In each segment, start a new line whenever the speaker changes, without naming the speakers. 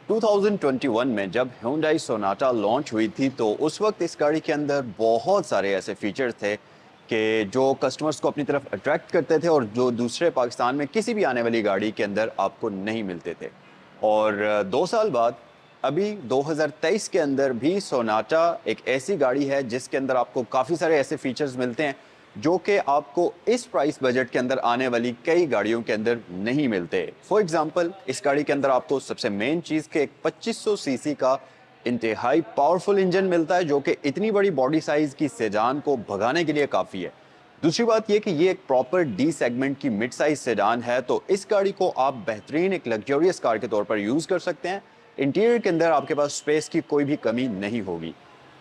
2021 में जब Hyundai Sonata launch हुई थी तो उस वक्त इस गाड़ी के अंदर बहुत सारे ऐसे फीचर्स थे कि जो कस्टमर्स को अपनी तरफ अट्रैक्ट करते थे और जो दूसरे पाकिस्तान में किसी भी आने वाली गाड़ी के अंदर आपको नहीं मिलते थे। और 2 साल बाद अभी 2023 के अंदर भी सोनाटा एक ऐसी गाड़ी है जिसके अंदर आपको काफ़ी सारे ऐसे फीचर्स मिलते हैं जो कि आपको इस प्राइस बजट के अंदर आने वाली कई गाड़ियों के अंदर नहीं मिलते। फॉर एग्जांपल, इस गाड़ी के अंदर आपको सबसे मेन चीज़ के एक 2500 सीसी का इंतहाई पावरफुल इंजन मिलता है जो कि इतनी बड़ी बॉडी साइज की सेडान को भगाने के लिए काफ़ी है। दूसरी बात यह कि ये एक प्रॉपर डी सेगमेंट की मिड साइज सेडान है, तो इस गाड़ी को आप बेहतरीन एक लग्जरियस कार के तौर पर यूज़ कर सकते हैं। इंटीरियर के अंदर आपके पास स्पेस की कोई भी कमी नहीं होगी।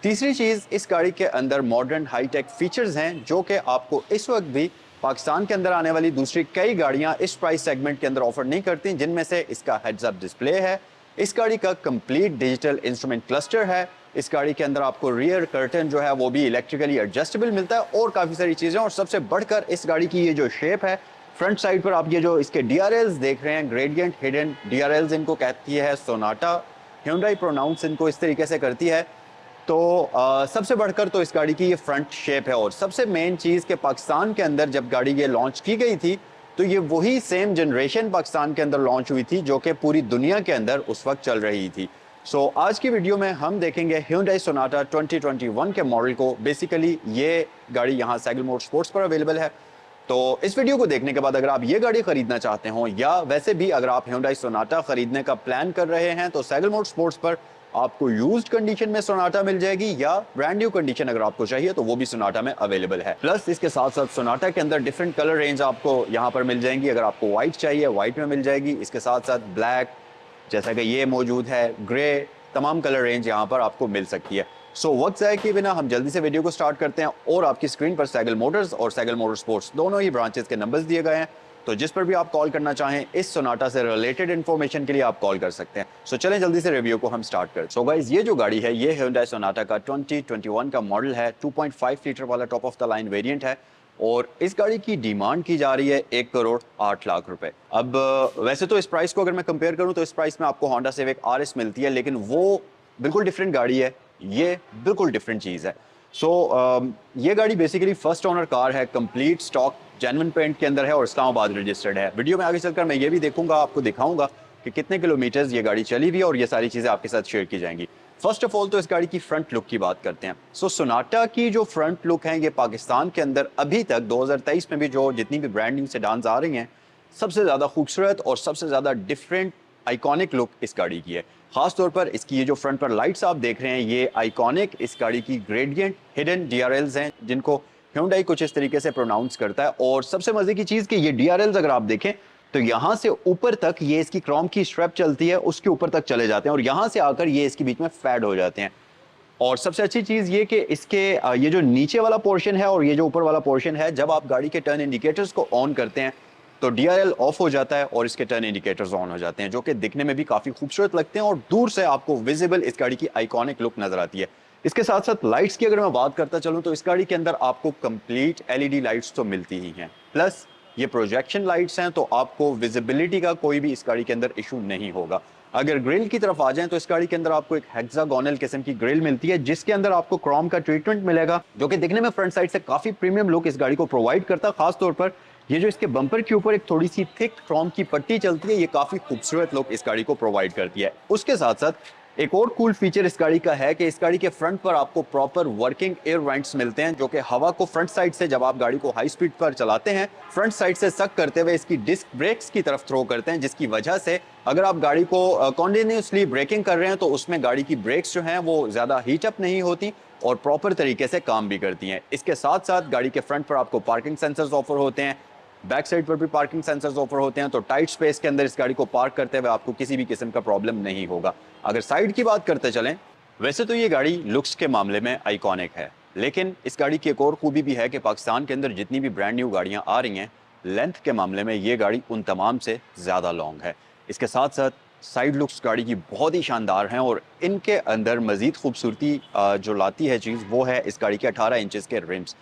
तीसरी चीज़, इस गाड़ी के अंदर मॉडर्न हाईटेक फीचर्स हैं जो कि आपको इस वक्त भी पाकिस्तान के अंदर आने वाली दूसरी कई गाड़ियां इस प्राइस सेगमेंट के अंदर ऑफर नहीं करती, जिनमें से इसका हेड्स अप डिस्प्ले है, इस गाड़ी का कंप्लीट डिजिटल इंस्ट्रूमेंट क्लस्टर है, इस गाड़ी के अंदर आपको रियर कर्टन जो है वो भी इलेक्ट्रिकली एडजस्टेबल मिलता है और काफ़ी सारी चीज़ें। और सबसे बढ़कर इस गाड़ी की ये जो शेप है, फ्रंट साइड पर आप ये जो इसके DRLs देख रहे हैं, ग्रेडियंट हिडन DRLs इनको कहती है सोनाटा। Hyundai प्रोनाउंस इनको इस तरीके से करती है। तो सबसे बढ़कर तो इस गाड़ी की ये फ्रंट शेप है। और सबसे मेन चीज़ कि पाकिस्तान के अंदर जब गाड़ी ये लॉन्च की गई थी तो ये वही सेम जनरेशन पाकिस्तान के अंदर लॉन्च हुई थी जो कि पूरी दुनिया के अंदर उस वक्त चल रही थी। आज की वीडियो में हम देखेंगे Hyundai सोनाटा 2021 के मॉडल को। बेसिकली ये गाड़ी यहाँ सैगल मोटर स्पोर्ट्स पर अवेलेबल है। तो इस वीडियो को देखने के बाद अगर आप ये गाड़ी खरीदना चाहते हो या वैसे भी अगर आप Hyundai सोनाटा खरीदने का प्लान कर रहे हैं तो सैगल मोटर स्पोर्ट्स पर आपको यूज्ड कंडीशन में सोनाटा मिल जाएगी, या ब्रांड न्यू कंडीशन अगर आपको चाहिए तो वो भी सोनाटा में अवेलेबल है। प्लस इसके साथ साथ सोनाटा के अंदर डिफरेंट कलर रेंज आपको यहाँ पर मिल जाएंगी। अगर आपको व्हाइट चाहिए व्हाइट में मिल जाएगी, इसके साथ साथ ब्लैक जैसा कि ये मौजूद है, ग्रे, तमाम कलर रेंज यहाँ पर आपको मिल सकती है। वक्त ज़ाया किए बिना हम जल्दी से वीडियो को स्टार्ट करते हैं। और आपकी स्क्रीन पर सैगल मोटर्स और सैगल मोटर स्पोर्ट्स दोनों ही ब्रांचेस के नंबर्स दिए गए हैं, तो जिस पर भी आप कॉल करना चाहें इस सोनाटा से रिलेटेड इन्फॉर्मेशन के लिए आप कॉल कर सकते हैं। चलें जल्दी से रिव्यू को हम स्टार्ट करते हैं। गाइस, ये जो गाड़ी है ये Hyundai सोनाटा का 2021 का मॉडल है। 2.5 लीटर वाला top of the line variant है और इस गाड़ी की डिमांड की जा रही है 1,08,00,000 रुपए। अब वैसे तो इस प्राइस को अगर मैं कंपेयर करूं तो इस प्राइस में आपको Honda Civic RS मिलती है, लेकिन वो बिल्कुल डिफरेंट गाड़ी है, ये बिल्कुल डिफरेंट चीज़ है। ये गाड़ी बेसिकली फर्स्ट ओनर कार है, कंप्लीट स्टॉक जेन्युइन पेंट के अंदर है और इस्लामाबाद रजिस्टर्ड है। वीडियो में आगे चलकर मैं ये भी देखूंगा, आपको दिखाऊंगा कि कितने किलोमीटर्स ये गाड़ी चली हुई है और ये सारी चीज़ें आपके साथ शेयर की जाएंगी। फर्स्ट ऑफ ऑल तो इस गाड़ी की फ्रंट लुक की बात करते हैं। सोनाटा की जो फ्रंट लुक है ये पाकिस्तान के अंदर अभी तक 2023 में भी जो जितनी भी ब्रांड न्यू सेडान्स आ रही हैं सबसे ज़्यादा खूबसूरत और सबसे ज़्यादा डिफरेंट आइकॉनिक लुक इस गाड़ी की है। खास तौर पर इसकी ये जो फ्रंट पर लाइट्स आप देख रहे हैं ये आइकॉनिक इस गाड़ी की ग्रेडियंट हिडन DRLs हैं जिनको Hyundai कुछ इस तरीके से प्रोनाउंस करता है। और सबसे मजे की चीज़ कि ये DRLs अगर आप देखें तो यहाँ से ऊपर तक ये इसकी क्रोम की स्ट्रैप चलती है, उसके ऊपर तक चले जाते हैं और यहाँ से आकर ये इसके बीच में फैड हो जाते हैं। और सबसे अच्छी चीज़ ये कि इसके ये जो नीचे वाला पोर्शन है और ये जो ऊपर वाला पोर्शन है, जब आप गाड़ी के टर्न इंडिकेटर्स को ऑन करते हैं तो DRL ऑफ हो जाता है और इसके टर्न इंडिकेटर्स ऑन हो जाते हैं, जो कि दिखने में भी काफ़ी खूबसूरत लगते हैं और दूर से आपको विजिबल इस गाड़ी की आइकॉनिक लुक नजर आती है। इसके साथ साथ लाइट्स की अगर मैं बात करता चलूं तो इस गाड़ी के अंदर आपको कंप्लीट LED लाइट्स तो मिलती ही हैं, प्लस ये प्रोजेक्शन लाइट्स हैं, तो आपको विजिबिलिटी का कोई भी इस गाड़ी के अंदर इशू नहीं होगा। अगर ग्रिल की तरफ आ जाएं तो इस गाड़ी के अंदर आपको एक हेक्सागोनल किस्म की ग्रिल मिलती है जिसके अंदर आपको क्रोम का ट्रीटमेंट मिलेगा, जो कि दिखने में फ्रंट साइड से काफी प्रीमियम लुक इस गाड़ी को प्रोवाइड करता है। खास तौर पर ये जो इसके बम्पर के ऊपर एक थोड़ी सी थिक क्रोम की पट्टी चलती है, ये काफी खूबसूरत लुक इस गाड़ी को प्रोवाइड करती है। उसके साथ साथ एक और कूल फीचर इस गाड़ी का है कि इस गाड़ी के फ्रंट पर आपको प्रॉपर वर्किंग एयर वेंट्स मिलते हैं, जो कि हवा को फ्रंट साइड से जब आप गाड़ी को हाई स्पीड पर चलाते हैं फ्रंट साइड से सक करते हुए इसकी डिस्क ब्रेक्स की तरफ थ्रो करते हैं, जिसकी वजह से अगर आप गाड़ी को कॉन्टिन्यूसली ब्रेकिंग कर रहे हैं तो उसमें गाड़ी की ब्रेक्स जो हैं वो ज़्यादा हीट अप नहीं होती और प्रॉपर तरीके से काम भी करती हैं। इसके साथ साथ गाड़ी के फ्रंट पर आपको पार्किंग सेंसर्स ऑफर होते हैं, बैक साइड पर भी पार्किंग सेंसर्स ऑफर होते हैं, तो टाइट स्पेस के अंदर इस गाड़ी को पार्क करते हुए आपको किसी भी किस्म का प्रॉब्लम नहीं होगा। अगर साइड की बात करते चलें, वैसे तो ये गाड़ी लुक्स के मामले में आइकॉनिक है, लेकिन इस गाड़ी की एक और खूबी भी है कि पाकिस्तान के अंदर जितनी भी ब्रांड न्यू गाड़ियां आ रही हैं लेंथ के मामले में ये गाड़ी उन तमाम से ज़्यादा लॉन्ग है। इसके साथ साथ साइड लुक्स गाड़ी की बहुत ही शानदार हैं और इनके अंदर मज़ीद खूबसूरती जो लाती है चीज़ वो है इस गाड़ी के 18 इंचज़ के रिम्स।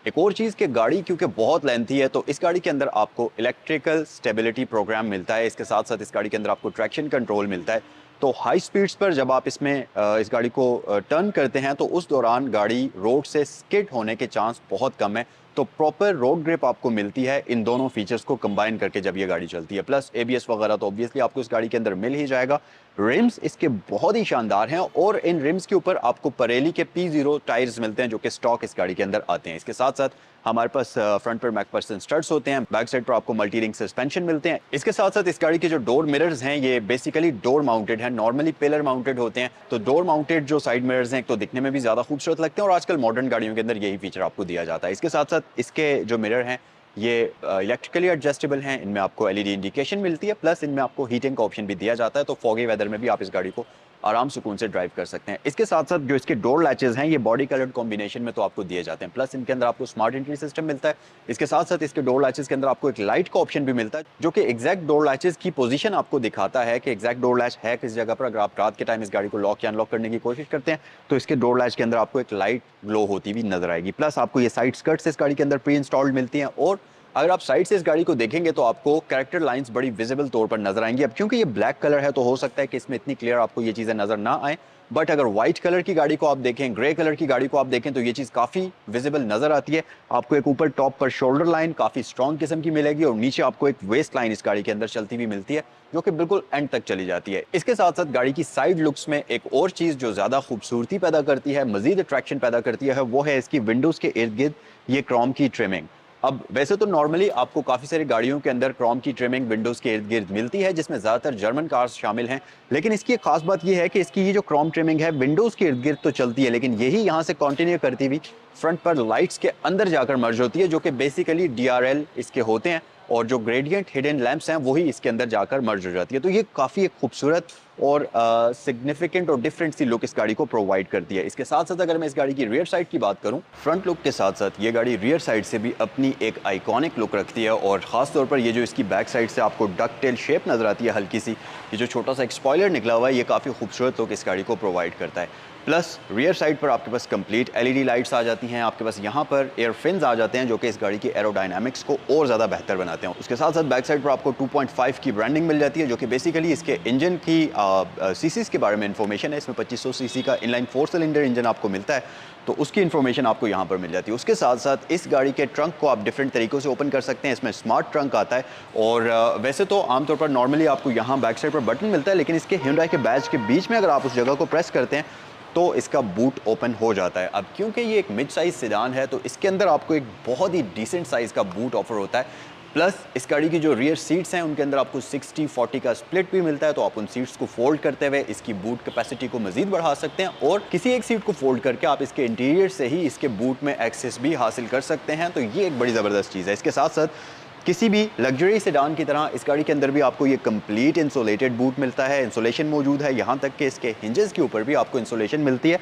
एक और चीज़ कि गाड़ी क्योंकि बहुत लेंथी है तो इस गाड़ी के अंदर आपको इलेक्ट्रिकल स्टेबिलिटी प्रोग्राम मिलता है। इसके साथ साथ इस गाड़ी के अंदर आपको ट्रैक्शन कंट्रोल मिलता है, तो हाई स्पीड्स पर जब आप इसमें इस गाड़ी को टर्न करते हैं तो उस दौरान गाड़ी रोड से स्किड होने के चांस बहुत कम है। तो प्रॉपर रोड ग्रिप आपको मिलती है इन दोनों फीचर्स को कंबाइन करके जब ये गाड़ी चलती है। प्लस एबीएस वगैरह तो ऑब्वियसली आपको इस गाड़ी के अंदर मिल ही जाएगा। रिम्स इसके बहुत ही शानदार हैं और इन रिम्स के ऊपर आपको परेली के P0 टायर्स मिलते हैं जो कि स्टॉक इस गाड़ी के अंदर आते हैं। इसके साथ साथ हमारे पास फ्रंट पर मैकफर्सन स्टड्स होते हैं, बैक साइड पर आपको मल्टी रिंग सस्पेंशन मिलते हैं। इसके साथ साथ इस गाड़ी के जो डोर मिरर्स हैं ये बेसिकली डोर माउंटेड हैं, नॉर्मली पिलर माउंटेड होते हैं। तो डोर माउंटेड जो साइड मिरर्स हैं तो दिखने में भी ज्यादा खूबसूरत लगते हैं और आजकल मॉडर्न गाड़ियों के अंदर यही फीचर आपको दिया जाता है। इसके साथ साथ इसके जो मिरर हैं ये इलेक्ट्रिकली एडजस्टेबल हैं, इनमें आपको एलईडी इंडिकेशन मिलती है, प्लस इनमें आपको हीटिंग का ऑप्शन भी दिया जाता है। तो फॉगी वेदर में भी आप इस गाड़ी को आराम सुकून से ड्राइव कर सकते हैं। इसके साथ साथ जो इसके डोर लैचेस हैं ये बॉडी कलर्ड कॉम्बिनेशन में तो आपको दिए जाते हैं, प्लस इनके अंदर आपको स्मार्ट एंट्री सिस्टम मिलता है। इसके साथ साथ इसके डोर लैचेस के अंदर आपको एक लाइट का ऑप्शन भी मिलता है जो कि एग्जैक्ट डोर लैचेस की पोजीशन आपको दिखाता है कि एग्जैक्ट डोर लैच है किस जगह पर। अगर आप रात के टाइम इस गाड़ी को लॉक या अनलॉक करने की कोशिश करते हैं तो इसके डोर लैच के अंदर आपको एक लाइट ग्लो होती हुई नजर आएगी। प्लस आपको ये साइड स्कर्ट्स इस गाड़ी के अंदर प्री इंस्टॉल्ड मिलती हैं और अगर आप साइड से इस गाड़ी को देखेंगे तो आपको कैरेक्टर लाइंस बड़ी विजिबल तौर पर नजर आएंगी। अब क्योंकि ये ब्लैक कलर है तो हो सकता है कि इसमें इतनी क्लियर आपको ये चीजें नजर ना आए, बट अगर व्हाइट कलर की गाड़ी को आप देखें, ग्रे कलर की गाड़ी को आप देखें तो ये चीज काफी विजिबल नजर आती है। आपको एक ऊपर टॉप पर शोल्डर लाइन काफी स्ट्रॉन्ग किस्म की मिलेगी और नीचे आपको एक वेस्ट लाइन इस गाड़ी के अंदर चलती हुई मिलती है जो कि बिल्कुल एंड तक चली जाती है। इसके साथ साथ गाड़ी की साइड लुक्स में एक और चीज जो ज्यादा खूबसूरती पैदा करती है, मजीद अट्रैक्शन पैदा करती है, वो है इसकी विंडोज के इर्द गिर्द ये क्रोम की ट्रिमिंग। अब वैसे तो नॉर्मली आपको काफी सारी गाड़ियों के अंदर क्रोम की ट्रिमिंग विंडोज के इर्द गिर्द मिलती है जिसमें ज्यादातर जर्मन कार्स शामिल हैं, लेकिन इसकी एक खास बात यह है कि इसकी ये जो क्रोम ट्रिमिंग है विंडोज के इर्द गिर्द तो चलती है लेकिन यही यहाँ से कंटिन्यू करती हुई फ्रंट पर लाइट्स के अंदर जाकर मर्ज होती है जो कि बेसिकली DRL इसके होते हैं और जो ग्रेडियंट हिडन लैंप्स हैं वही इसके अंदर जाकर मर्ज हो जाती है। तो ये काफ़ी एक खूबसूरत और सिग्निफिकेंट और डिफरेंट सी लुक इस गाड़ी को प्रोवाइड करती है। इसके साथ साथ अगर मैं इस गाड़ी की रियर साइड की बात करूं, फ्रंट लुक के साथ साथ ये गाड़ी रियर साइड से भी अपनी एक आइकॉनिक लुक रखती है और ख़ास तौर पर ये जो इसकी बैक साइड से आपको डक टेल शेप नज़र आती है हल्की सी, ये जो छोटा सा एक स्पॉइलर निकला हुआ है ये काफ़ी खूबसूरत लुक इस गाड़ी को प्रोवाइड करता है। प्लस रियर साइड पर आपके पास कंप्लीट LED लाइट्स आ जाती हैं, आपके पास यहाँ पर एयर फिन्स आ जाते हैं जो कि इस गाड़ी की एरोडायनामिक्स को और ज़्यादा बेहतर बनाते हैं। उसके साथ साथ बैक साइड पर आपको 2.5 की ब्रांडिंग मिल जाती है जो कि बेसिकली इसके इंजन की सीसीज के बारे में इंफॉर्मेशन है। इसमें 2500 सीसी का इनलाइन 4 सिलेंडर इंजन आपको मिलता है तो उसकी इन्फॉर्मेशन आपको यहाँ पर मिल जाती है। उसके साथ साथ इस गाड़ी के ट्रंक को आप डिफरेंट तरीक़ों से ओपन कर सकते हैं, इसमें स्मार्ट ट्रंक आता है और वैसे तो आमतौर पर नॉर्मली आपको यहाँ बैक साइड पर बटन मिलता है लेकिन इसके Hyundai के बैच के बीच में अगर आप उस जगह को प्रेस करते हैं तो इसका बूट ओपन हो जाता है। अब क्योंकि ये एक मिड साइज सेडान है तो इसके अंदर आपको एक बहुत ही डिसेंट साइज का बूट ऑफर होता है। प्लस इस गाड़ी की जो रियर सीट्स हैं उनके अंदर आपको 60-40 का स्प्लिट भी मिलता है तो आप उन सीट्स को फोल्ड करते हुए इसकी बूट कैपेसिटी को मजीद बढ़ा सकते हैं और किसी एक सीट को फोल्ड करके आप इसके इंटीरियर से ही इसके बूट में एक्सेस भी हासिल कर सकते हैं। तो ये एक बड़ी ज़बरदस्त चीज़ है। इसके साथ साथ किसी भी लग्जरी सेडान की तरह इस गाड़ी के अंदर भी आपको ये कंप्लीट इंसुलेटेड बूट मिलता है, इंसुलेशन मौजूद है, यहाँ तक कि इसके हिंजेस के ऊपर भी आपको इंसुलेशन मिलती है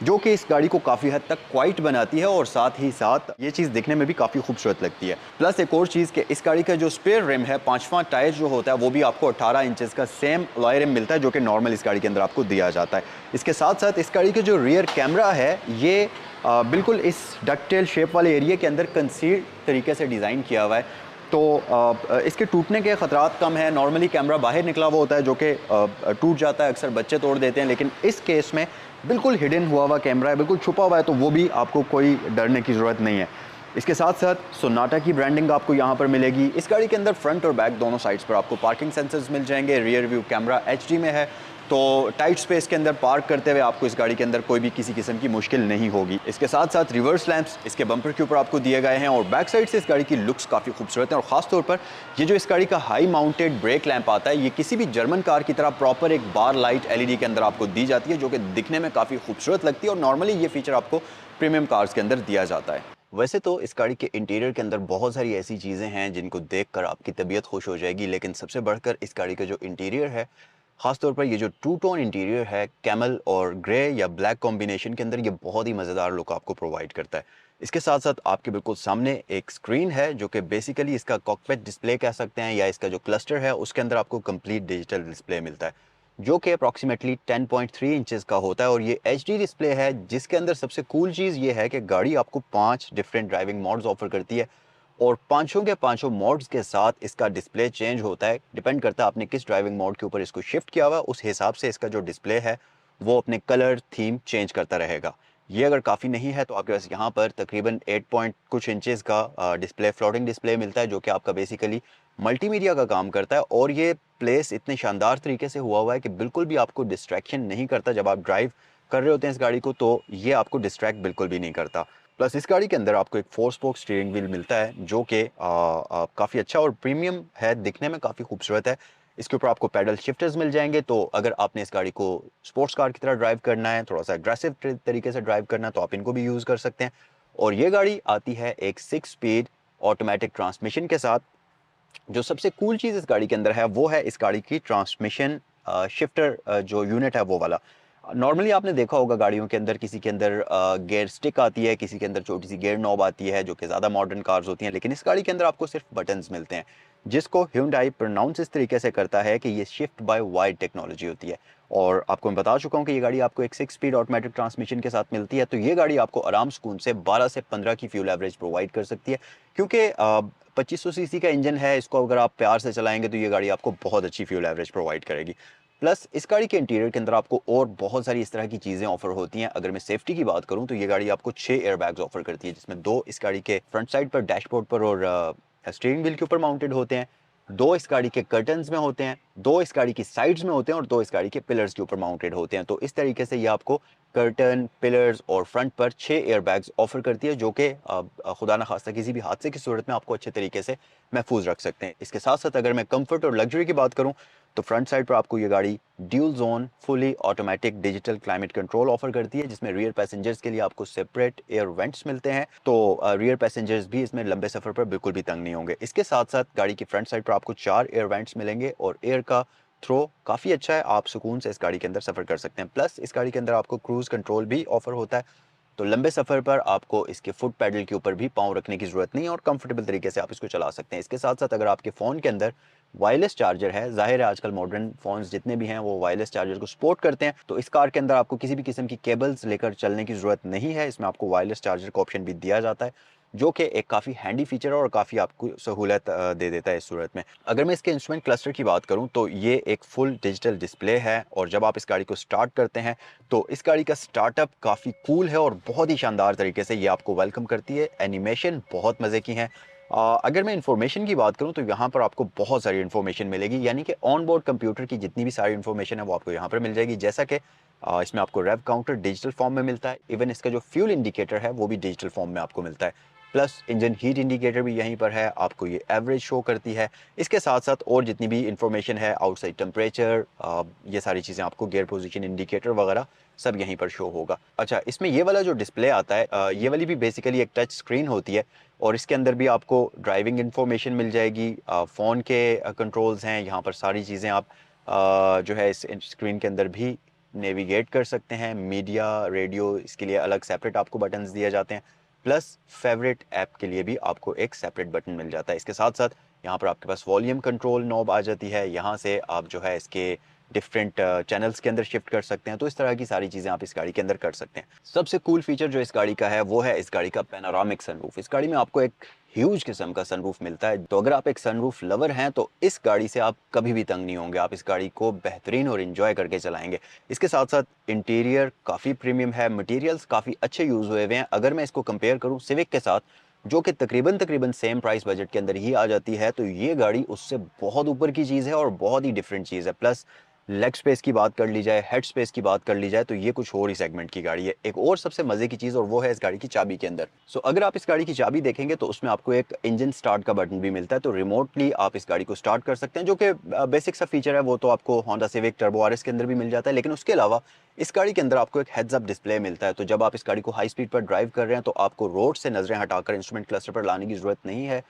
जो कि इस गाड़ी को काफ़ी हद तक क्वाइट बनाती है और साथ ही साथ ये चीज़ दिखने में भी काफ़ी खूबसूरत लगती है। प्लस एक और चीज़ कि इस गाड़ी का जो स्पेयर रिम है 5वां टायर जो होता है वो भी आपको 18 इंचेस का सेम अलॉय रिम मिलता है जो कि नॉर्मल इस गाड़ी के अंदर आपको दिया जाता है। इसके साथ साथ इस गाड़ी के जो रियर कैमरा है ये बिल्कुल इस डकटेल शेप वाले एरिया के अंदर कंसील्ड तरीके से डिज़ाइन किया हुआ है तो इसके टूटने के ख़तरात कम है। नॉर्मली कैमरा बाहर निकला हुआ होता है जो कि टूट जाता है, अक्सर बच्चे तोड़ देते हैं, लेकिन इस केस में बिल्कुल हिडन हुआ कैमरा है, बिल्कुल छुपा हुआ है तो वो भी आपको कोई डरने की ज़रूरत नहीं है। इसके साथ साथ सोनाटा की ब्रांडिंग आपको यहाँ पर मिलेगी। इस गाड़ी के अंदर फ्रंट और बैक दोनों साइड्स पर आपको पार्किंग सेंसर्स मिल जाएंगे। रियर व्यू कैमरा HD में है तो टाइट स्पेस के अंदर पार्क करते हुए आपको इस गाड़ी के अंदर कोई भी किसी किस्म की मुश्किल नहीं होगी। इसके साथ साथ रिवर्स लैंप्स इसके बम्पर के ऊपर आपको दिए गए हैं और बैक साइड से इस गाड़ी की लुक्स काफ़ी खूबसूरत है और ख़ास तौर पर ये जो इस गाड़ी का हाई माउंटेड ब्रेक लैंप आता है ये किसी भी जर्मन कार की तरह प्रॉपर एक बार लाइट LED के अंदर आपको दी जाती है जो कि दिखने में काफ़ी खूबसूरत लगती है और नॉर्मली ये फीचर आपको प्रीमियम कार्स के अंदर दिया जाता है। वैसे तो इस गाड़ी के इंटीरियर के अंदर बहुत सारी ऐसी चीज़ें हैं जिनको देखकर आपकी तबीयत खुश हो जाएगी, लेकिन सबसे बढ़कर इस गाड़ी का जो इंटीरियर है, ख़ासतौर पर ये जो टू टोन इंटीरियर है कैमल और ग्रे या ब्लैक कॉम्बिनेशन के अंदर, ये बहुत ही मज़ेदार लुक आपको प्रोवाइड करता है। इसके साथ साथ आपके बिल्कुल सामने एक स्क्रीन है जो कि बेसिकली इसका कॉकपिट डिस्प्ले कह सकते हैं या इसका जो क्लस्टर है उसके अंदर आपको कंप्लीट डिजिटल डिस्प्ले मिलता है जो कि अप्रॉक्सीमेटली 10.3 इंचेस का होता है और ये HD डिस्प्ले है जिसके अंदर सबसे कूल चीज़ ये है कि गाड़ी आपको 5 डिफरेंट ड्राइविंग मोड्स ऑफर करती है और पांचों के पांचों मोड्स के साथ इसका डिस्प्ले चेंज होता है। डिपेंड करता है आपने किस ड्राइविंग मोड के ऊपर इसको शिफ्ट किया हुआ है, उस हिसाब से इसका जो डिस्प्ले है वो अपने कलर थीम चेंज करता रहेगा। ये अगर काफ़ी नहीं है तो आपके पास यहाँ पर तकरीबन 8 पॉइंट कुछ इंचेस का डिस्प्ले, फ्लोटिंग डिस्प्ले मिलता है, जो कि आपका बेसिकली मल्टीमीडिया का काम करता है। और ये प्लेस इतने शानदार तरीके से हुआ है कि बिल्कुल भी आपको डिस्ट्रैक्शन नहीं करता। जब आप ड्राइव कर रहे होते हैं इस गाड़ी को तो ये आपको डिस्ट्रैक्ट बिल्कुल भी नहीं करता। प्लस इस गाड़ी के अंदर आपको एक 4 स्पोक स्टीयरिंग व्हील मिलता है, जो कि काफ़ी अच्छा और प्रीमियम है, दिखने में काफ़ी खूबसूरत है। इसके ऊपर आपको पैडल शिफ्टर्स मिल जाएंगे, तो अगर आपने इस गाड़ी को स्पोर्ट्स कार की तरह ड्राइव करना है, थोड़ा सा एग्रेसिव तरीके से ड्राइव करना है, तो आप इनको भी यूज़ कर सकते हैं। और ये गाड़ी आती है एक 6 स्पीड ऑटोमेटिक ट्रांसमिशन के साथ। जो सबसे कूल चीज़ इस गाड़ी के अंदर है वो है इस गाड़ी की ट्रांसमिशन शिफ्टर जो यूनिट है वो वाला। नॉर्मली आपने देखा होगा गाड़ियों के अंदर किसी के अंदर गियर स्टिक आती है, किसी के अंदर छोटी सी गियर नॉब आती है, जो कि ज़्यादा मॉडर्न कार्स होती हैं, लेकिन इस गाड़ी के अंदर आपको सिर्फ बटन्स मिलते हैं, जिसको Hyundai प्रोनाउंस इस तरीके से करता है कि ये शिफ्ट बाय वायर टेक्नोलॉजी होती है। और आपको मैं बता चुका हूँ कि ये गाड़ी आपको एक 6 स्पीड ऑटोमेटिक ट्रांसमिशन के साथ मिलती है, तो ये गाड़ी आपको आराम सुकून से 12 से 15 की फ्यूल एवरेज प्रोवाइड कर सकती है। क्योंकि 2500 सीसी का इंजन है, इसको अगर आप प्यार से चलाएंगे तो ये गाड़ी आपको बहुत अच्छी फ्यूल एवरेज प्रोवाइड करेगी। प्लस इस गाड़ी के इंटीरियर के अंदर आपको और बहुत सारी इस तरह की चीज़ें ऑफर होती हैं। अगर मैं सेफ्टी की बात करूं तो ये गाड़ी आपको 6 एयरबैग्स ऑफर करती है, जिसमें 2 इस गाड़ी के फ्रंट साइड पर डैशबोर्ड पर और स्टीयरिंग व्हील के ऊपर माउंटेड होते हैं, 2 इस गाड़ी के कर्टन्स में होते हैं, 2 इस गाड़ी की साइड्स में होते हैं और 2 इस गाड़ी के पिलर्स के ऊपर माउंटेड होते हैं। तो इस तरीके से ये आपको कर्टन, पिलर्स और फ्रंट पर 6 एयरबैग्स ऑफर करती है, जो कि खुदा ना खास्ता किसी भी हादसे की सूरत में आपको अच्छे तरीके से महफूज रख सकते हैं। इसके साथ साथ अगर मैं कंफर्ट और लग्जरी की बात करूं तो फ्रंट साइड पर आपको ये गाड़ी dual zone fully automatic digital climate control offer करती है, जिसमें रियर पैसेंजर्स के लिए आपको सेपरेट एयर वेंट्स मिलते हैं, तो रियर पैसेंजर्स भी इसमें लंबे सफर पर बिल्कुल भी तंग नहीं होंगे। इसके साथ साथ गाड़ी की फ्रंट साइड पर आपको 4 एयर वेंट्स मिलेंगे और एयर का थ्रो काफ़ी अच्छा है, आप सुकून से इस गाड़ी के अंदर सफ़र कर सकते हैं। प्लस इस गाड़ी के अंदर आपको क्रूज़ कंट्रोल भी ऑफर होता है, तो लंबे सफ़र पर आपको इसके फुट पैडल के ऊपर भी पाँव रखने की ज़रूरत नहीं है और कंफर्टेबल तरीके से आप इसको चला सकते हैं। इसके साथ साथ अगर आपके फ़ोन के अंदर वायरलेस चार्जर है, ज़ाहिर है आजकल मॉडर्न फ़ोन्स जितने भी हैं वो वायरलेस चार्जर को सपोर्ट करते हैं, तो इस कार के अंदर आपको किसी भी किस्म की केबल्स लेकर चलने की ज़रूरत नहीं है। इसमें आपको वायरलेस चार्जर का ऑप्शन भी दिया जाता है, जो कि एक काफ़ी हैंडी फीचर है और काफ़ी आपको सहूलत दे देता है इस सूरत में। अगर मैं इसके इंस्ट्रूमेंट क्लस्टर की बात करूं तो ये एक फुल डिजिटल डिस्प्ले है, और जब आप इस गाड़ी को स्टार्ट करते हैं तो इस गाड़ी का स्टार्टअप काफ़ी कूल है और बहुत ही शानदार तरीके से ये आपको वेलकम करती है। एनिमेशन बहुत मज़े की हैं। अगर मैं इन्फॉर्मेशन की बात करूं तो यहाँ पर आपको बहुत सारी इन्फॉर्मेशन मिलेगी, यानी कि ऑन बोर्ड कंप्यूटर की जितनी भी सारी इन्फॉर्मेशन है वो आपको यहाँ पर मिल जाएगी। जैसा कि इसमें आपको रेव काउंटर डिजिटल फॉर्म में मिलता है, इवन इसका जो फ्यूल इंडिकेटर है वो भी डिजिटल फॉर्म में आपको मिलता है। प्लस इंजन हीट इंडिकेटर भी यहीं पर है, आपको ये एवरेज शो करती है। इसके साथ साथ और जितनी भी इंफॉर्मेशन है, आउटसाइड टेम्परेचर, ये सारी चीज़ें आपको, गियर पोजीशन इंडिकेटर वगैरह सब यहीं पर शो होगा। अच्छा, इसमें ये वाला जो डिस्प्ले आता है, ये वाली भी बेसिकली एक टच स्क्रीन होती है, और इसके अंदर भी आपको ड्राइविंग इन्फॉर्मेशन मिल जाएगी, फ़ोन के कंट्रोल्स हैं, यहाँ पर सारी चीज़ें आप जो है इस स्क्रीन के अंदर भी नेविगेट कर सकते हैं। मीडिया, रेडियो, इसके लिए अलग सेपरेट आपको बटन्स दिए जाते हैं। प्लस फेवरेट ऐप के लिए भी आपको एक सेपरेट बटन मिल जाता है। इसके साथ साथ यहाँ पर आपके पास वॉल्यूम कंट्रोल नॉब आ जाती है, यहाँ से आप जो है इसके डिफरेंट चैनल्स के अंदर शिफ्ट कर सकते हैं। तो इस तरह की सारी चीज़ें आप इस गाड़ी के अंदर कर सकते हैं। सबसे कूल फीचर जो इस गाड़ी का है वो है इस गाड़ी का पैनोरामिक सनरूफ। इस गाड़ी में आपको एक ह्यूज किस्म का सनरूफ मिलता है, तो अगर आप एक सनरूफ लवर हैं तो इस गाड़ी से आप कभी भी तंग नहीं होंगे, आप इस गाड़ी को बेहतरीन और इन्जॉय करके चलाएंगे। इसके साथ साथ इंटीरियर काफ़ी प्रीमियम है, मटेरियल्स काफ़ी अच्छे यूज़ हुए हुए हैं। अगर मैं इसको कंपेयर करूँ सिविक के साथ, जो कि तकरीबन तकरीबन सेम प्राइस बजट के अंदर ही आ जाती है, तो ये गाड़ी उससे बहुत ऊपर की चीज़ है और बहुत ही डिफरेंट चीज़ है। प्लस लेग स्पेस की बात कर ली जाए, हेड स्पेस की बात कर ली जाए, तो ये कुछ और ही सेगमेंट की गाड़ी है। एक और सबसे मज़े की चीज़ और वो है इस गाड़ी की चाबी के अंदर। अगर आप इस गाड़ी की चाबी देखेंगे तो उसमें आपको एक इंजन स्टार्ट का बटन भी मिलता है, तो रिमोटली आप इस गाड़ी को स्टार्ट कर सकते हैं, जो कि बेसिक सा फीचर है। वो तो आपको होंडा सिविक टर्बो आरएस के अंदर भी मिल जाता है, लेकिन उसके अलावा इस गाड़ी के अंदर आपको एक हेड्स अप डिस्प्ले मिलता है, तो जब आप इस गाड़ी को हाई स्पीड पर ड्राइव कर रहे हैं तो आपको रोड से नजरें हटाकर इंस्ट्रूमेंट क्लस्टर पर लाने की जरूरत नहीं है।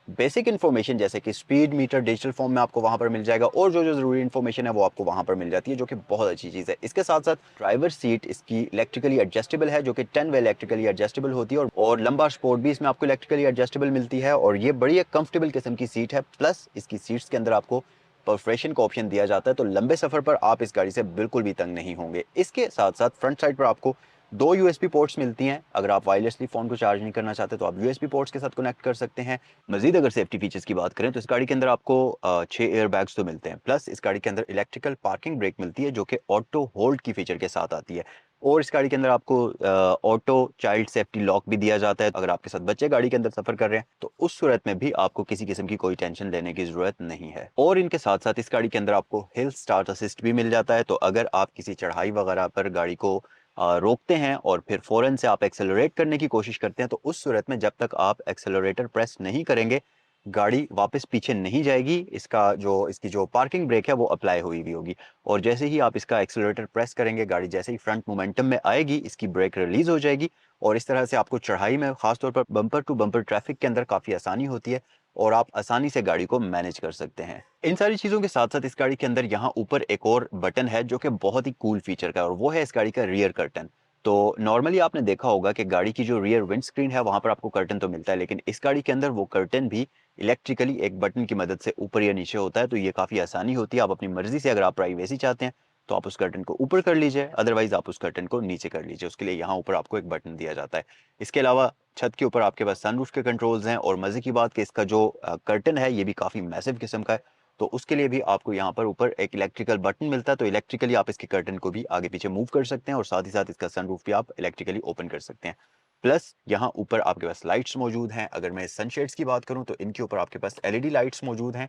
बेसिक इन्फॉर्मेशन जैसे कि स्पीड मीटर डिजिटल फॉर्म में आपको वहां पर मिल जाएगा, और जो जो जरूरी इन्फॉर्मेशन है वो आपको वहां पर मिल जाती है, जो कि बहुत अच्छी चीज़ है। इसके साथ साथ ड्राइवर सीट इसकी इलेक्ट्रिकली एडजस्टेबल है, जो कि 10 वे इलेक्ट्रिकली एडजस्टेबल होती है, और लंबा स्पोर्ट भी इसमें आपको इलेक्ट्रिकली एडजस्टेबल मिलती है, और ये बड़ी एक कंफर्टेबल किस्म की सीट है। प्लस इसकी सीट्स के अंदर आपको परफोरेशन का ऑप्शन दिया जाता है, तो लंबे सफर पर आप इस गाड़ी से बिल्कुल भी तंग नहीं होंगे। इसके साथ साथ फ्रंट साइड पर आपको दो यूएसबी पोर्ट्स मिलती हैं। अगर आप वायरलेसली फ़ोन को चार्ज नहीं करना चाहते तो आप यूएसबी पोर्ट्स के साथ कनेक्ट कर सकते हैं। मजीद अगर सेफ्टी फीचर्स की बात करें तो इस गाड़ी के अंदर आपको 6 एयर बैग्स तो मिलते हैं, प्लस इस गाड़ी के अंदर इलेक्ट्रिकल पार्किंग ब्रेक मिलती है जो कि ऑटो होल्ड की फीचर के साथ आती है। और इस गाड़ी के अंदर आपको ऑटो चाइल्ड सेफ्टी लॉक भी दिया जाता है। अगर आपके साथ बच्चे गाड़ी के अंदर सफर कर रहे हैं तो उस सूरत में भी आपको किसी किस्म की कोई टेंशन लेने की जरूरत नहीं है। और इनके साथ साथ इस गाड़ी के अंदर आपको हिल स्टार्ट असिस्ट भी मिल जाता है। तो अगर आप किसी चढ़ाई वगैरह पर गाड़ी को रोकते हैं और फिर फौरन से आप एक्सेलरेट करने की कोशिश करते हैं तो उस सूरत में जब तक आप एक्सेलरेटर प्रेस नहीं करेंगे गाड़ी वापस पीछे नहीं जाएगी। इसकी जो पार्किंग ब्रेक है वो अप्लाई हुई भी होगी। और जैसे ही आप इसका एक्सेलरेटर प्रेस करेंगे गाड़ी जैसे ही फ्रंट मोमेंटम में आएगी इसकी ब्रेक रिलीज हो जाएगी। और इस तरह से आपको चढ़ाई में खासतौर पर बम्पर टू बम्पर ट्रैफिक के अंदर काफ़ी आसानी होती है और आप आसानी से गाड़ी को मैनेज कर सकते हैं। इन सारी चीज़ों के साथ साथ इस गाड़ी के अंदर यहाँ ऊपर एक और बटन है जो कि बहुत ही कूल फीचर का है और वो है इस गाड़ी का रियर कर्टन। तो नॉर्मली आपने देखा होगा कि गाड़ी की जो रियर विंड स्क्रीन है वहां पर आपको कर्टन तो मिलता है, लेकिन इस गाड़ी के अंदर वो कर्टन भी इलेक्ट्रिकली एक बटन की मदद से ऊपर या नीचे होता है। तो ये काफ़ी आसानी होती है। आप अपनी मर्जी से अगर आप प्राइवेसी चाहते हैं तो आप उस कर्टन को ऊपर कर लीजिए, अदरवाइज आप उस कर्टन को नीचे कर लीजिए। उसके लिए यहाँ ऊपर आपको एक बटन दिया जाता है। इसके अलावा छत के ऊपर आपके पास सनरूफ के कंट्रोल्स हैं और मजे की बात कि इसका जो कर्टन है ये भी काफ़ी मैसिव किस्म का है। तो उसके लिए भी आपको यहाँ पर ऊपर एक इलेक्ट्रिकल बटन मिलता है। तो इलेक्ट्रिकली आप इसके कर्टन को भी आगे पीछे मूव कर सकते हैं और साथ ही साथ इसका सनरूफ भी आप इलेक्ट्रिकली ओपन कर सकते हैं। प्लस यहाँ ऊपर आपके पास लाइट्स मौजूद हैं। अगर मैं सनशेड्स की बात करूँ तो इनके ऊपर आपके पास एलईडी लाइट्स मौजूद हैं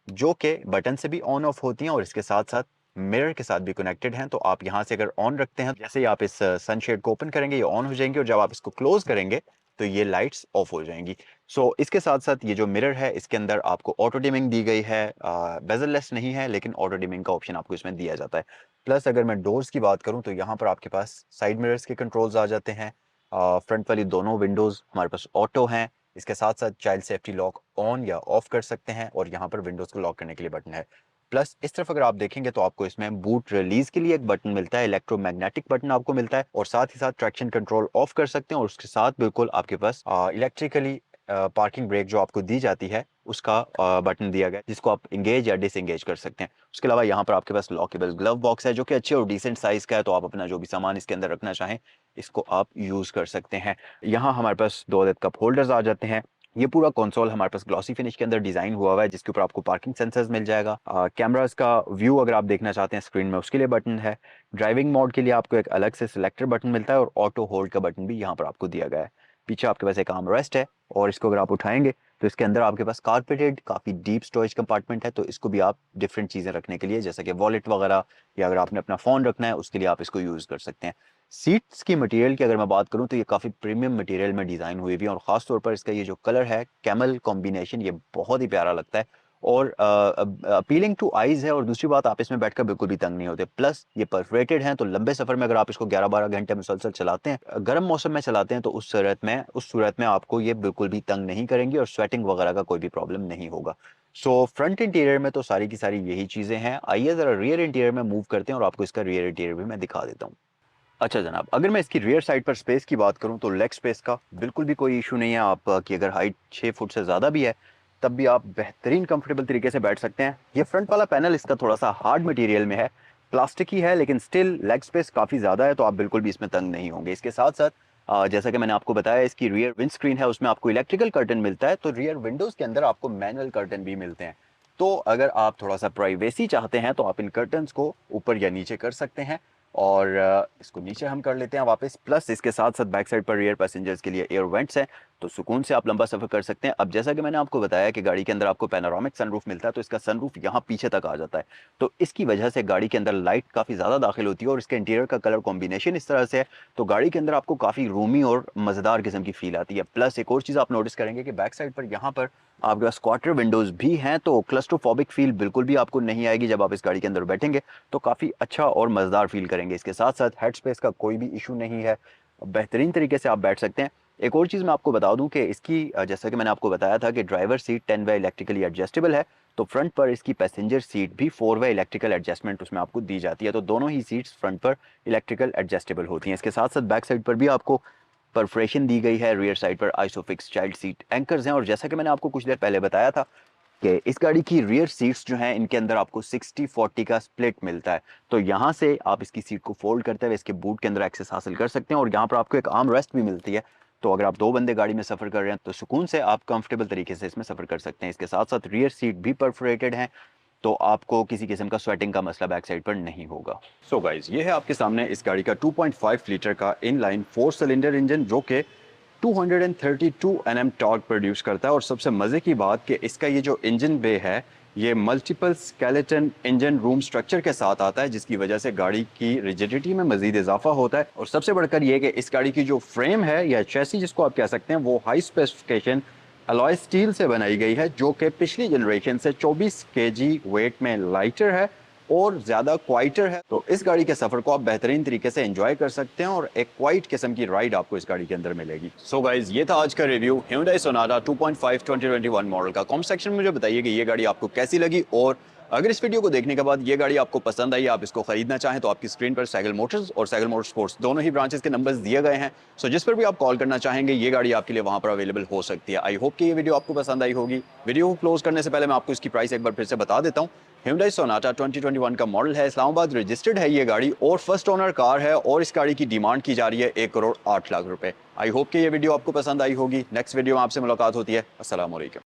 जो कि बटन से भी ऑन ऑफ होती हैं और इसके साथ साथ मिरर के साथ भी कनेक्टेड हैं। तो आप यहाँ से अगर ऑन रखते हैं जैसे ही आप इस सनशेड को ओपन करेंगे ये ऑन हो जाएंगे और जब आप इसको क्लोज करेंगे तो ये लाइट्स ऑफ हो जाएंगी। सो इसके साथ साथ ये जो मिरर है इसके अंदर आपको ऑटो डिमिंग दी गई है। बेजललेस नहीं है लेकिन ऑटो डिमिंग का ऑप्शन आपको इसमें दिया जाता है। प्लस अगर मैं डोर्स की बात करूँ तो यहाँ पर आपके पास साइड मिरर्स के कंट्रोल्स आ जाते हैं। फ्रंट वाली दोनों विंडोज़ हमारे पास ऑटो हैं। इसके साथ साथ चाइल्ड सेफ्टी लॉक ऑन या ऑफ कर सकते हैं और यहाँ पर विंडोज़ को लॉक करने के लिए बटन है। प्लस इस तरफ अगर आप देखेंगे तो आपको इसमें बूट रिलीज के लिए एक बटन मिलता है, इलेक्ट्रोमैग्नेटिक बटन आपको मिलता है और साथ ही साथ ट्रैक्शन कंट्रोल ऑफ कर सकते हैं और उसके साथ बिल्कुल आपके पास इलेक्ट्रिकली पार्किंग ब्रेक जो आपको दी जाती है उसका बटन दिया गया है जिसको आप इंगेज या डिसएंगेज कर सकते हैं। उसके अलावा यहाँ पर आपके पास लॉकेबल ग्लव बॉक्स है जो कि अच्छे और डिसेंट साइज का है। तो आप अपना जो भी सामान इसके अंदर रखना चाहें इसको आप यूज कर सकते हैं। यहाँ हमारे पास 2 अदद कप होल्डर्स आ जाते हैं। ये पूरा कंसोल हमारे पास ग्लॉसी फिनिश के अंदर डिजाइन हुआ है जिसके ऊपर आपको पार्किंग सेंसर्स मिल जाएगा। कैमरास का व्यू अगर आप देखना चाहते हैं स्क्रीन में उसके लिए बटन है। ड्राइविंग मोड के लिए आपको एक अलग से सिलेक्टर बटन मिलता है और ऑटो होल्ड का बटन भी यहाँ पर आपको दिया गया है। पीछे आपके पास एक आर्म रेस्ट है और इसको अगर आप उठाएंगे तो इसके अंदर आपके पास कारपेटेड काफ़ी डीप स्टोरेज कंपार्टमेंट है। तो इसको भी आप डिफरेंट चीज़ें रखने के लिए जैसे कि वॉलेट वगैरह या अगर आपने अपना फ़ोन रखना है उसके लिए आप इसको यूज़ कर सकते हैं। सीट्स की मटेरियल की अगर मैं बात करूं तो ये काफ़ी प्रीमियम मटेरियल में डिज़ाइन हुई हुई है और ख़ास तौर पर इसका ये जो कलर है कैमल कॉम्बिनेशन ये बहुत ही प्यारा लगता है और अपीलिंग टू आइज़ है। और दूसरी बात आप इसमें बैठकर बिल्कुल भी तंग नहीं होते। प्लस ये परफोरेटेड हैं तो लंबे सफ़र में अगर आप इसको 11-12 घंटे मुसलसल चलाते हैं गर्म मौसम में चलाते हैं तो उस सूरत में आपको ये बिल्कुल भी तंग नहीं करेंगी और स्वेटिंग वगैरह का कोई भी प्रॉब्लम नहीं होगा। सो फ्रंट इंटीरियर में तो सारी की सारी यही चीज़ें हैं। आइए ज़रा रियर इंटीरियर में मूव करते हैं और आपको इसका रियर इंटीरियर भी मैं दिखा देता हूँ। अच्छा जनाब, अगर मैं इसकी रियर साइड पर स्पेस की बात करूं तो लेग स्पेस का बिल्कुल भी कोई इशू नहीं है। आप की अगर हाइट 6 फुट से ज़्यादा भी है तब भी आप बेहतरीन कंफर्टेबल तरीके से बैठ सकते हैं। ये फ्रंट वाला पैनल इसका थोड़ा सा हार्ड मटेरियल में है, प्लास्टिक ही है, लेकिन स्टिल लेग स्पेस काफ़ी ज़्यादा है तो आप बिल्कुल भी इसमें तंग नहीं होंगे। इसके साथ साथ जैसा कि मैंने आपको बताया इसकी रियर विंड स्क्रीन है उसमें आपको इलेक्ट्रिकल कर्टन मिलता है। तो रियर विंडोज़ के अंदर आपको मैनुअल कर्टन भी मिलते हैं। तो अगर आप थोड़ा सा प्राइवेसी चाहते हैं तो आप इन कर्टन्स को ऊपर या नीचे कर सकते हैं और इसको नीचे हम कर लेते हैं वापस। प्लस इसके साथ साथ बैक साइड पर रियर पैसेंजर्स के लिए एयर वेंट्स हैं तो सुकून से आप लंबा सफ़र कर सकते हैं। अब जैसा कि मैंने आपको बताया कि गाड़ी के अंदर आपको पैनोरामिक सनरूफ मिलता है तो इसका सनरूफ यहाँ पीछे तक आ जाता है। तो इसकी वजह से गाड़ी के अंदर लाइट काफ़ी ज़्यादा दाखिल होती है और इसके इंटीरियर का कलर कॉम्बिनेशन इस तरह से है तो गाड़ी के अंदर आपको काफ़ी रूमी और मज़ेदार किस्म की फील आती है। प्लस एक और चीज़ आप नोटिस करेंगे कि बैक साइड पर यहाँ पर आपके पास क्वार्टर विंडोज़ भी हैं तो क्लस्ट्रोफोबिक फील बिल्कुल भी आपको नहीं आएगी। जब आप इस गाड़ी के अंदर बैठेंगे तो काफ़ी अच्छा और मज़ेदार फील करेंगे। इसके साथ साथ हेड स्पेस का कोई भी इशू नहीं है, बेहतरीन तरीके से आप बैठ सकते हैं। एक और चीज़ मैं आपको बता दूं कि इसकी जैसा कि मैंने आपको बताया था कि ड्राइवर सीट 10 वे इलेक्ट्रिकली एडजस्टेबल है तो फ्रंट पर इसकी पैसेंजर सीट भी 4 वे इलेक्ट्रिकल एडजस्टमेंट उसमें आपको दी जाती है। तो दोनों ही सीट्स फ्रंट पर इलेक्ट्रिकल एडजस्टेबल होती हैं। इसके साथ साथ बैक साइड पर भी आपको परफोरेशन दी गई है। रियर साइड पर आइसोफिक्स चाइल्ड सीट एंकर्स हैं और जैसा कि मैंने आपको कुछ देर पहले बताया था कि इस गाड़ी की रियर सीट्स जो हैं इनके अंदर आपको 60-40 का स्प्लिट मिलता है। तो यहाँ से आप इसकी सीट को फोल्ड करते हुए इसके बूट के अंदर एक्सेस हासिल कर सकते हैं और यहाँ पर आपको एक आर्म रेस्ट भी मिलती है। तो अगर आप 2 बंदे गाड़ी में सफ़र कर रहे हैं तो सुकून से आप कंफर्टेबल तरीके से इसमें सफ़र कर सकते हैं। इसके साथ साथ रियर सीट भी परफोरेटेड हैं, तो आपको किसी किस्म का स्वेटिंग का मसला बैक साइड पर नहीं होगा। सो गाइज, ये है आपके सामने इस गाड़ी का 2.5 लीटर का इनलाइन 4 सिलेंडर इंजन जो कि 232 Nm टॉर्क प्रोड्यूस करता है। और सबसे मज़े की बात कि इसका ये जो इंजन बे है ये multiple skeleton engine room structure के साथ आता है, जिसकी वजह से गाड़ी की रिजिडिटी में मजीद इजाफा होता है। और सबसे बढ़कर यह कि इस गाड़ी की जो फ्रेम है या चैसी जिसको आप कह सकते हैं वो हाई स्पेसिफिकेशन अलॉय स्टील से बनाई गई है, जो कि पिछली जनरेशन से 24 kg वेट में लाइटर है और ज़्यादा क्वाइटर है। तो इस गाड़ी के सफ़र को आप बेहतरीन तरीके से एंजॉय कर सकते हैं और एक क्वाइट किस्म की राइड आपको इस गाड़ी के अंदर मिलेगी। सो गाइज, ये था आज का रिव्यू Hyundai Sonata 2.5 2021 मॉडल का। कमेंट सेक्शन में मुझे बताइए कि ये गाड़ी आपको कैसी लगी, और अगर इस वीडियो को देखने के बाद ये गाड़ी आपको पसंद आई, आप इसको खरीदना चाहें तो आपकी स्क्रीन पर साइकिल मोटर्स और साइकिल मोटर स्पोर्ट्स दोनों ही ब्रांचेस के नंबर्स दिए गए हैं। सो जिस पर भी आप कॉल करना चाहेंगे ये गाड़ी आपके लिए वहां पर अवेलेबल हो सकती है। आई होप कि ये वीडियो आपको पसंद आई होगी। वीडियो को क्लोज करने से पहले मैं आपको इसकी प्राइस एक बार फिर से बता देता हूँ। Hyundai Sonata 2021 का मॉडल है, इस्लामाबाद रजिस्टर्ड है ये गाड़ी और फर्स्ट ओनर कार है, और इस गाड़ी की डिमांड की जा रही है 1 करोड़ 8 लाख रुपए। आई होप कि ये वीडियो आपको पसंद आई होगी। नेक्स्ट वीडियो में आपसे मुलाकात होती है। अस्सलाम वालेकुम।